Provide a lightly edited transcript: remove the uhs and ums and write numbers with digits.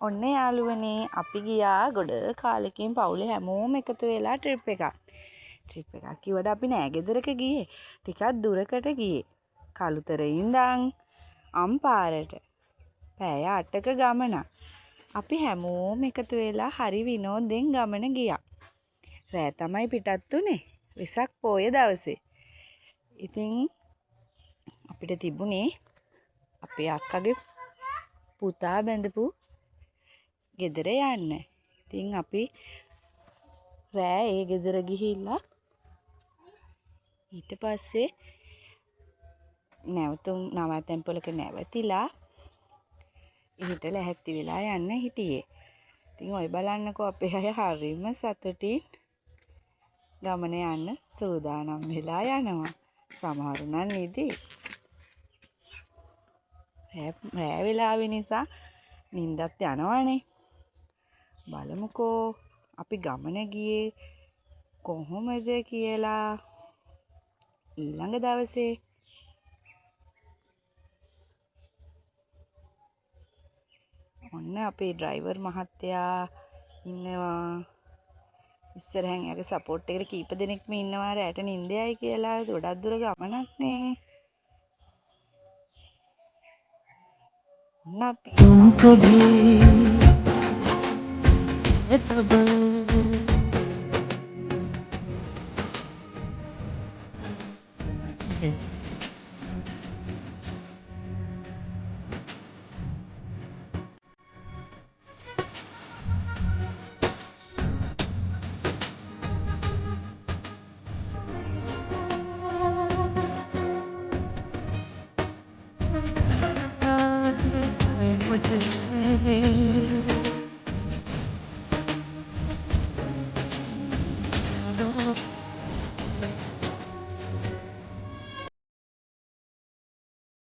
ඔන්න යාළුවනේ අපි ගියා ගොඩ කාලෙකින් පවුලේ හැමෝම එකතු වෙලා ට්‍රිප් එකක්. ට්‍රිප් එකක් කිව්වට අපි නෑ ගෙදරක ගියේ. ටිකක් දුරකට ගියේ. කළුතරේ ඉඳන් අම්පාරට. පැය 8ක ගමනක්. අපි හැමෝම එකතු වෙලා හරි විනෝදෙන් ගමන ගියා. රෑ තමයි පිටත් උනේ. වෙසක් පොය දවසේ. ඉතින් අපිට තිබුණේ අපේ අක්කගේ පුතා බැඳපු ගෙදර යන්න. ඉතින් අපි රෑ ඒ ගෙදර ගිහිල්ලා ඊට පස්සේ නවතැන්පලක නැවතිලා ඊට ලැහැත්ති වෙලා යන්න හිටියේ. ඉතින් ඔය බලන්නකෝ අපේ අය හරිම සතුටින් ගමන යන්න සූදානම් වෙලා යනවා. සමහරු නම් නිදි. රෑ වෙලාවේ නිසා නිින්දත් යනවනේ. බලමුකෝ අපි ගමන ගියේ කොහොමද කියලා ඊළඟ දවසේ. ඔන්න අපේ ඩ්‍රයිවර් මහත්තයා ඉන්නවා. ඉස්සරහෙන් එයාගේ සපෝට් එකට කීප දෙනෙක්ම ඉන්නවා රැට නිින්දයයි කියලා. ගොඩක් දුර ගමනක් නේ. ඔන්න අපි